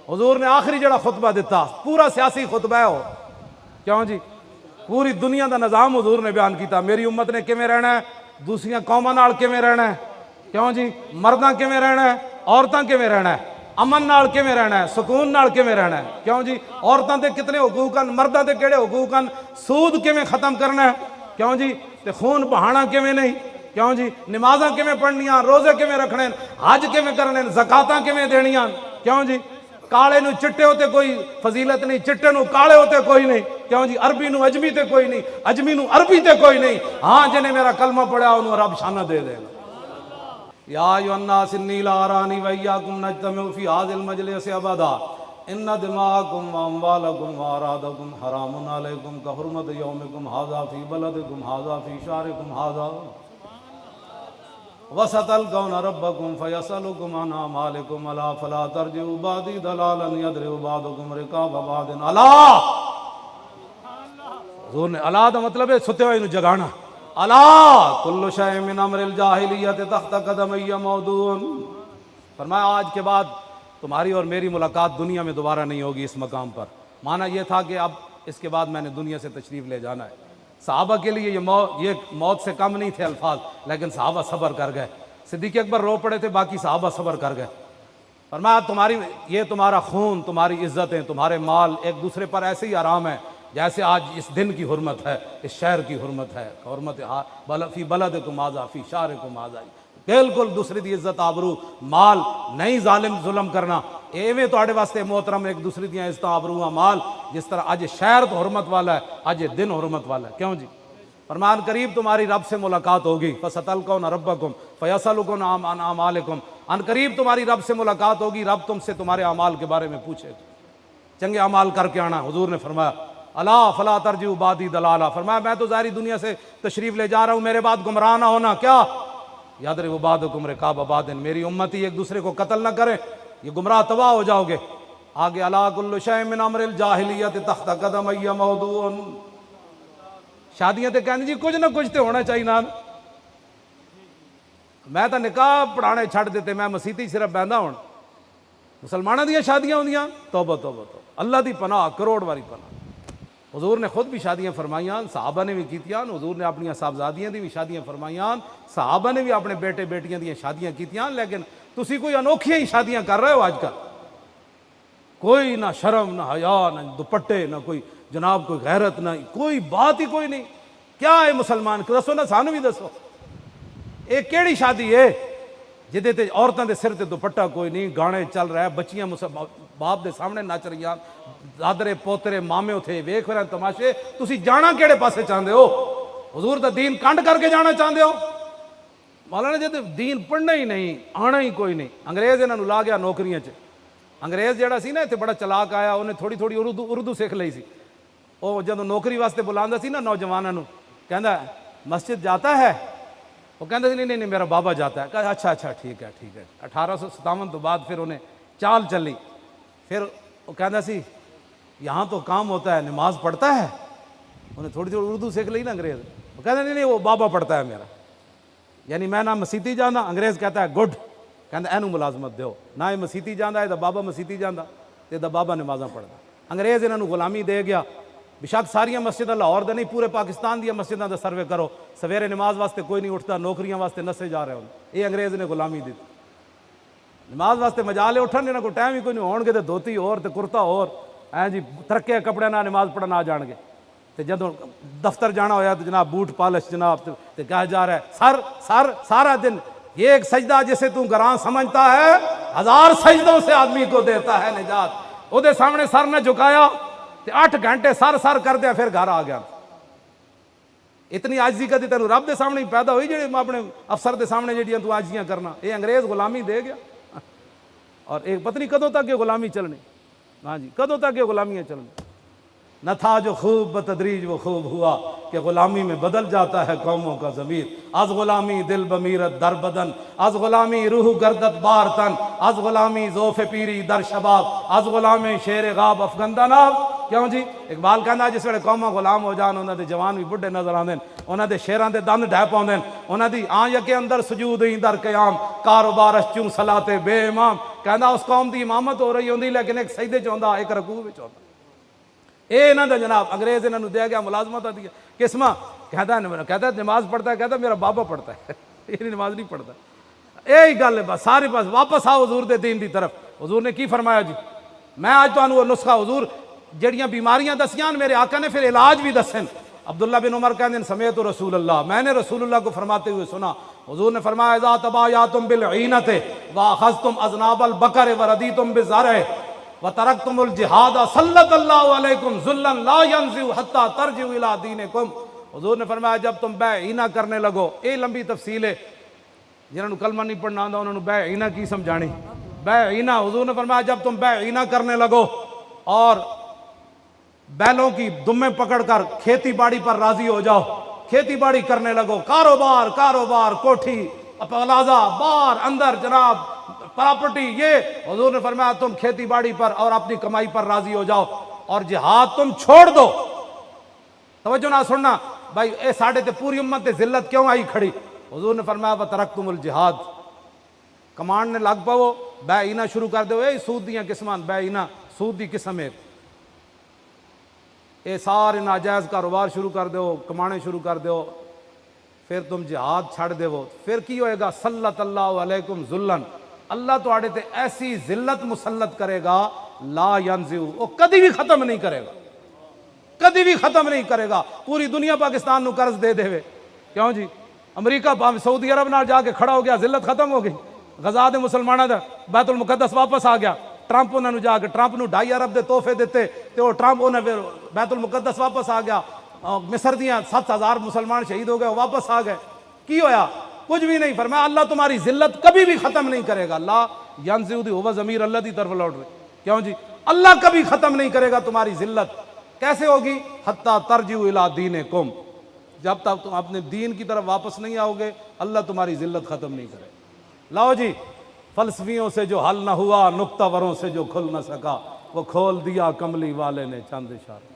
حضور نے آخری جڑا خطبہ دیتا پورا سیاسی خطبہ ہے ہو کیوں جی پوری دنیا دا نظام حضور نے بیان کیتا میری امت نے کیویں رہنا ہے دوسریاں قوماں نال کیویں رہنا ہے کیوں جی مرداں کیویں رہنا ہے عورتاں کیویں رہنا ہے امن نال کیویں رہنا ہے سکون نال کیویں رہنا ہے کیوں جی عورتاں دے کتنے حقوق ہیں مرداں دے کیڑے حقوق ہیں سود کیویں ختم کرنا ہے کیوں جی تے خون بہانا کیویں نہیں کیوں جی نمازاں کیویں پڑھنیاں روزے کیویں رکھنے حج کیویں کرنے زکاتاں کیویں دینیاں کیوں جی کالے نو چٹے ہوتے کوئی فضیلت نہیں چٹے نو کالے ہوتے کوئی نہیں کیوں جی عربی نو اجمی تے کوئی نہیں اجمی نو عربی تے کوئی نہیں ہاں جنہیں میرا کلمہ پڑھا انہوں رب شانہ دے دے یا ایھا الناس انی لا ارانی و ایاکم نجتمع فی ھذا المجلس ابدا ان دماءکم و اموالکم و اعراضکم حرام علیکم کحرمت یومکم ھذا فی بلدکم ھذا فی شہرکم ھذا وستلقون ربکم فیسألکم عن اعمالکم الا فلا ترجعوا بعدی ضلالا یضرب بعضکم رقاب بعض الا حضور نے الا دا مطلب ہے ستے ہوئے نو جگانا الا کل شیء من امر الجاہلیت تحت قدمی موضوع فرمایا آج کے بعد تمہاری اور میری ملاقات دنیا میں دوبارہ نہیں ہوگی اس مقام پر معنی یہ تھا کہ اب اس کے بعد میں نے دنیا سے تشریف لے جانا ہے صحابہ کے لیے یہ موت سے کم نہیں تھے الفاظ لیکن صحابہ صبر کر گئے صدیق اکبر رو پڑے تھے باقی صحابہ صبر کر گئے فرمایا یہ تمہارا خون تمہاری عزتیں تمہارے مال ایک دوسرے پر ایسے ہی آرام ہے جیسے آج اس دن کی حرمت ہے اس شہر کی حرمت ہے حرمت فی بلدکم ھذا فی شہرکم ھذا بالکل دوسری دی عزت آبرو مال نہیں ظلم کرنا ایویں تواڈے واسطے محترم ایک دوسری دیاں عزت آبرو مال جس طرح اج شہر تو حرمت والا ہے اج دن حرمت والا ہے کیوں جی فرمان قریب تمہاری رب سے ملاقات ہوگی فستلقون ربکم فیسألکم عن اعمالکم ان قریب تمہاری رب سے ملاقات ہوگی رب تم سے تمہارے اعمال کے بارے میں پوچھے چنگے اعمال کر کے آنا حضور نے فرمایا الا فلا ترجعوا بعدی ضلالا فرمایا میں تو ظاہری دنیا سے تشریف لے جا رہا ہوں میرے بعد گمراہ نہ ہونا کیا یضرب بعضکم رقاب بعض میری امتی ایک دوسرے کو قتل نہ کرے یہ گمراہ تباہ ہو جاؤ گے آگے الا کل شیء من امر الجاہلیت تحت قدمی موضوع شادیاں تے کہندے جی کچھ نہ کچھ تے ہونا چاہیے نا میں تو نکاح پڑھانے چھڑ دیتے میں مسیتی صرف بہندا ہوں مسلمانوں دیاں شادیاں ہوندیاں توبہ توبہ توبہ اللہ دی پناہ کروڑ واری پناہ حضور نے خود بھی شادیاں فرمائیاں صحابہ نے بھی کیتیاں حضور نے اپنی صاحبزادیاں دی بھی شادیاں فرمائیاں صحابہ نے بھی اپنے بیٹے بیٹیاں دی شادیاں کیتیاں لیکن تسی کوئی انوکھیاں ہی شادیاں کر رہے ہو آج کل کوئی نہ شرم نہ حیا نہ دوپٹے نہ کوئی جناب کوئی غیرت نہ کوئی بات ہی کوئی نہیں کیا ہے مسلمان دسو نا سانو بھی دسو یہ کیڑی شادی ہے جدے تے عورتاں دے سر تے دوپٹہ کوئی نہیں گانے چل رہا ہے بچیاں باپ دے سامنے نچ رہی دادرے پوترے مامے اتھے ویکھ رہے تماشے تسی جانا کیڑے پاسے چاہندے ہو حضور دا دین کنڈ کر کے جانا چاہندے ہو مولانا جی دین پڑھنا ہی نہیں آنا ہی کوئی نہیں انگریز انہاں نو لا گیا نوکریاں چ انگریز جڑا سی نا اتنے بڑا چلاک آیا انہیں تھوڑی تھوڑی اردو سیکھ لئی سی وہ جب نوکری واسطے بلاندا سی نا نوجوانوں نو کہندا مسجد جاتا ہے وہ کہندا سی نہیں میرا بابا جاتا ہے کہا اچھا اچھا ٹھیک ہے 1857 تو بعد پھر انہیں چال چلی پھر وہ کہندا سی یہاں تو کام ہوتا ہے نماز پڑھتا ہے انہیں تھوڑی تھوڑی اردو سیکھ لی نا انگریز وہ کہندا نہیں وہ بابا پڑھتا ہے میرا یعنی میں نہ مسیتی جانا انگریز کہتا ہے گڈ کہندا اینو ملازمت دیو نہ یہ مسیتی جانا ہے دا بابا مسیتی جانا تے دا بابا نمازاں پڑھدا انگریز انہاں نو غلامی دے گیا بشک ساریاں مسجداں لاہور دے نہیں پورے پاکستان دیا مسجداں دا سروے کرو سویرے نماز واسطے کوئی نہیں اٹھتا نوکریاں واسطے نسے جا رہے ہوں یہ انگریز نے غلامی دی نماز واسطے مجالے اٹھن انہاں کو ٹائم ہی کوئی نہیں ہون گے تے دھوتی اور تے کرتا اور جی ترکے کپڑے نہ نماز پڑھنا آ جان گے تے جدوں دفتر جانا ہویا تو جناب بوٹ پالش جناب تے کہا جا رہا ہے سارا دن یہ ایک سجدہ جسے تو گراں سمجھتا ہے 1000 سجدوں سے آدمی کو دیتا ہے نجات وہ دے سامنے سر نہ جھکایا تے 8 گھنٹے سر کر دیا پھر گھر آ گیا اتنی عاجزی کدی تینوں رب دے سامنے پیدا ہوئی جڑی اپنے افسر دے سامنے جڑیاں تو عاجزیاں کرنا یہ انگریز غلامی دے گیا اور ایک پتنی کدوں تک یہ غلامی چلنی ہاں جی کدوں تک یہ غلامیاں چلنی نہ تھا جو خوب بتدریج وہ خوب ہوا کہ غلامی میں بدل جاتا ہے قوموں کا ضمیر از غلامی دل بمیرت در بدن از غلامی روح گردت بار تن از غلامی ذوف پیری در شباب از غلامی شیر غاب افغندہ ناب کیوں جی اقبال کہنا جس ویلے قوماں غلام ہو جان انہاں دے جوان بھی بڈھے نظر آندے انہاں دے شیراں دے دند ڈھہ پاوندے انہاں دی آن یکے اندر سجود ہی در قیام کاروبارش چوں صلاتے بے امام کہندا اس قوم دی امامت ہو رہی ہوندی لیکن ایک سجدے چ ہوندا ایک رکوع وچ ہوندا. اے انہاں دا جناب انگریز انہاں نوں دے گیا ملازمت دی قسمہ. کہتا نماز پڑھتا ہے, کہتا میرا بابا پڑھتا ہے یہ نماز نہیں پڑھتا. یہی گل ہے بس سارے پاس. واپس آؤ حضور دے دین دی طرف. حضور نے کی فرمایا جی؟ میں آج تانوں وہ نسخہ حضور جڑیاں بیماریاں دسیاں میرے آقا نے پھر علاج بھی دسن. عبداللہ بن عمر کہتے ہیں سمیعت رسول اللہ, میں نے رسول اللہ کو فرماتے ہوئے سنا. حضور نے فرمایا اذا تبایعتم بالعینۃ واخذتم اذناب البقر وردیتم بالزرع وترکتم الجہاد سلط اللہ علیکم ذلا لا ينزع حتى ترجعوا الى دینکم. حضور نے فرمایا جب تم بیع عینہ کرنے لگو, یہ لمبی تفصیل ہے, جنہوں نے کلمہ نہیں پڑھنا آندا انہوں نے بیع عینہ کی سمجھانی. بیع عینہ حضور نے فرمایا جب تم بیع عینہ کرنے لگو اور بیلوں کی دمیں پکڑ کر کھیتی باڑی پر راضی ہو جاؤ, کھیتی باڑی کرنے لگو, کاروبار کوٹھی پلازا بار اندر جناب پراپرٹی, یہ حضور نے فرمایا تم کھیتی باڑی پر اور اپنی کمائی پر راضی ہو جاؤ اور جہاد تم چھوڑ دو. توجہ نہ سننا بھائی, اے ساڑھے تے پوری امت تے ذلت کیوں آئی کھڑی؟ حضور نے فرمایا وترکتم الجہاد. کمانڈ نے لگ پاؤ بیع عینہ شروع کر دو. اے سود دیاں قسمان, بیع عینہ سود دی قسم ہے, اے سارے ناجائز کاروبار شروع کر دو, کمانے شروع کر دو, پھر تم جہاد چھڑ دو. پھر کی ہوئے گا؟ سلط اللہ علیکم ذلن, اللہ تو آڑے تے ایسی ذلت مسلط کرے گا لا ینزع, وہ کدی بھی ختم نہیں کرے گا, کدی بھی ختم نہیں کرے گا. پوری دنیا پاکستان نو قرض دے دے. کیوں جی؟ امریکہ سعودی عرب نال جا کے کھڑا ہو گیا, ذلت ختم ہو گئی. غزا دے مسلمانوں دا بیت المقدس واپس آ گیا. ٹرمپ انہوں نے جا کے ٹرمپ نو 2.5 ارب دے تحفے دیتے تے وہ ٹرمپ انہیں بیت المقدس واپس آ گیا. مصر دیاں 7,000 مسلمان شہید ہو گئے, واپس آ گئے. کی ہویا؟ کچھ بھی نہیں. فرمایا اللہ تمہاری ذلت کبھی بھی ختم نہیں کرے گا. لا ینزع دی ہوا ضمیر اللہ دی طرف لوٹ رہے. کیوں جی؟ اللہ کبھی ختم نہیں کرے گا تمہاری ذلت. کیسے ہوگی؟ حتی ترجعوا الی دینکم, جب تک تم اپنے دین کی طرف واپس نہیں آؤ گے اللہ تمہاری ذلت ختم نہیں کرے. لاؤ جی, فلسفیوں سے جو حل نہ ہوا, نکتہ وروں سے جو کھل نہ سکا, وہ کھول دیا کملی والے نے چند اشارے.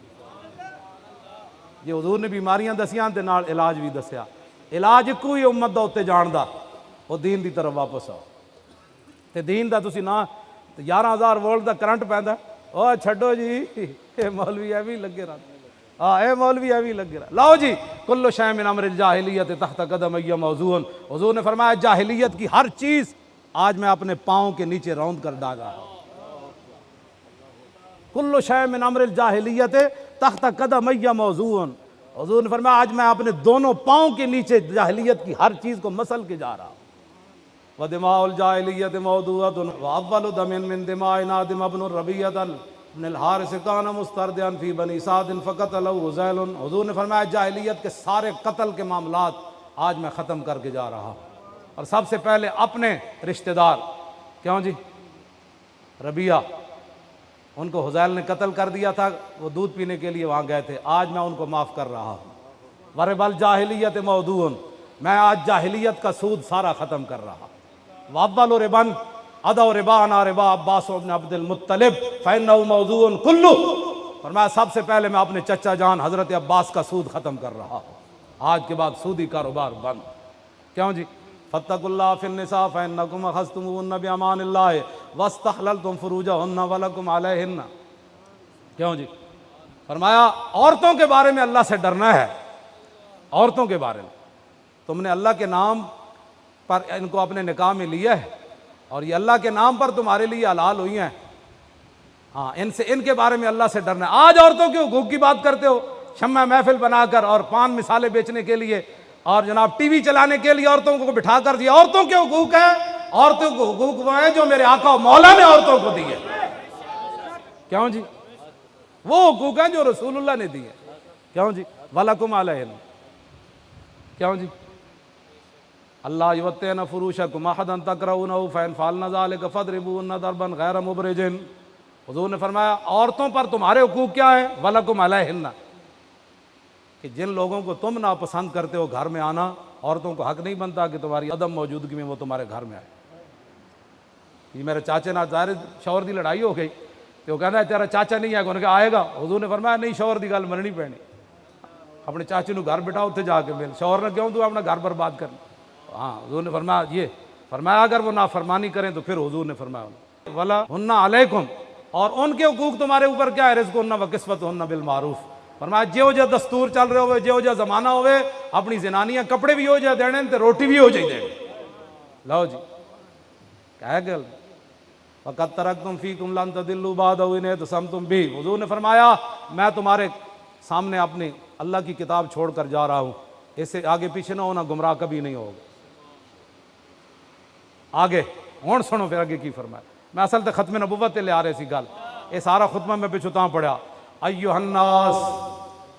یہ حضور نے بیماریاں دسیاں تے نال علاج بھی دسیا. علاج کوئی امت دا اتنے جان دا, وہ دین دی طرف واپس آؤ. تے دین دا تسی نہ 11,000 وولٹ دا کرنٹ پیندا, او چھڈو جی, اے مولوی ایویں لگے رہتے. اے مولوی ایویں لگے رہا. لاؤ جی, کل شیء من امر الجاہلیت تحت قدمی موضوع. حضور نے فرمایا جاہلیت کی ہر چیز آج میں اپنے پاؤں کے نیچے روند کر ڈالا. کل شیء من امر الجاہلیت تحت قدمی موضوع. حضور نے فرمایا آج میں اپنے دونوں پاؤں کے نیچے جاہلیت کی ہر چیز کو مسل کے جا رہا ہوں. ودماء الجاہلیت موضوعۃ واول دم من دماء نادم ابن الربیعۃ ابن الحارث کان مستردعا فی بنی سعد فقتلہ ہذیل. حضور نے فرمایا جاہلیت کے سارے قتل کے معاملات آج میں ختم کر کے جا رہا ہوں. اور سب سے پہلے اپنے رشتہ دار, کیوں جی؟ ربیعہ, ان کو ہذیل نے قتل کر دیا تھا, وہ دودھ پینے کے لیے وہاں گئے تھے, آج میں ان کو معاف کر رہا ہوں. ورب الجاہلیت موضوع, میں آج جاہلیت کا سود سارا ختم کر رہا. وابل ربن ادو ربا انا ربا عباس بن عبد المطلب فانہ موضوع کلو. فرمایا سب سے پہلے میں اپنے چچا جان حضرت عباس کا سود ختم کر رہا ہوں, آج کے بعد سودی کاروبار بند. کیوں جی؟ فاتقوا اللہ فی النساء فانکم اخذتموہن بامان اللہ واستحللتم فروجہن ولکم علیہن. کیوں جی؟ فرمایا عورتوں کے بارے میں اللہ سے ڈرنا ہے. عورتوں کے بارے میں تم نے اللہ کے نام پر ان کو اپنے نکاح میں لیا ہے اور یہ اللہ کے نام پر تمہارے لیے حلال ہوئی ہیں. ہاں, ان کے بارے میں اللہ سے ڈرنا ہے. آج عورتوں کے حقوق کی بات کرتے ہو, شمع محفل بنا کر اور پان مثالیں بیچنے کے لیے اور جناب ٹی وی چلانے کے لیے عورتوں کو بٹھا کر دیا. عورتوں کے حقوق ہیں, عورتوں کو حقوق وہ ہیں جو میرے آقا و مولا نے عورتوں کو دیے. کیوں جی؟ وہ حقوق ہیں جو رسول اللہ نے دیے. کیوں جی؟ وَلَكُمْ عَلَيْهِنَّ. کیوں جی؟ اللہ یوتین فروشکم احدا تکرہونہ فإن فعلن ذلک فاضربوہن ضربا غیر مبرج. حضور نے فرمایا عورتوں پر تمہارے حقوق کیا ہیں؟ وَلَكُمْ عَلَيْهِنَّ, کہ جن لوگوں کو تم ناپسند کرتے ہو گھر میں آنا, عورتوں کو حق نہیں بنتا کہ تمہاری عدم موجودگی میں وہ تمہارے گھر میں آئے. یہ میرے چاچے نہ ظاہر شوہر دی لڑائی ہو گئی تو وہ کہنا ہے تیرا چاچا نہیں ہے, انہوں نے کہا آئے گا. حضور نے فرمایا نہیں, شوہر دی گل مننی پینی. اپنے چاچے نو گھر بٹھاؤ, اتنے جا کے مل. شوہر نے کیوں تو اپنا گھر برباد کرنا. ہاں, حضور نے فرمایا یہ فرمایا اگر وہ نافرمانی کریں تو پھر حضور نے فرمایا ولا ہن علیکم، اور ان کے حقوق تمہارے اوپر کیا ہے؟ رزقہن و کسوتہن بالمعروف۔ فرمایا جیو جا دستور چل رہے ہوئے، جیو جا زمانہ ہوئے، اپنی زنانیاں کپڑے بھی ہو جائے دینے تے روٹی بھی ہو جائے دینے۔ لو جی کیا ہے گل؟ فَقَدْ تَرَكْتُمْ فِيكُمْ لَن تَضِلُّوا بَعْدَهُ إِنْ اعْتَصَمْتُمْ بِهِ۔ حضور نے فرمایا میں تمہارے سامنے اپنی اللہ کی کتاب چھوڑ کر جا رہا ہوں، اس سے آگے پیچھے نہ ہونا، گمراہ کبھی نہیں ہوگا۔ آگے ہون سنو پھر آگے کی فرمایا۔ میں اصل تے ختم نبوت تے لے آ رہے سی گل، یہ سارا خطبہ میں پچھو تاں پڑھیا، ایھا الناس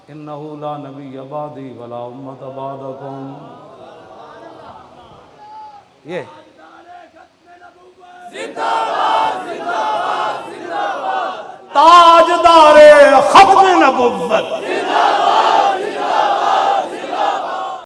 انہ لا نبی بعدی ولا امت بعدکم۔ یہ تاجدار ختم نبوت،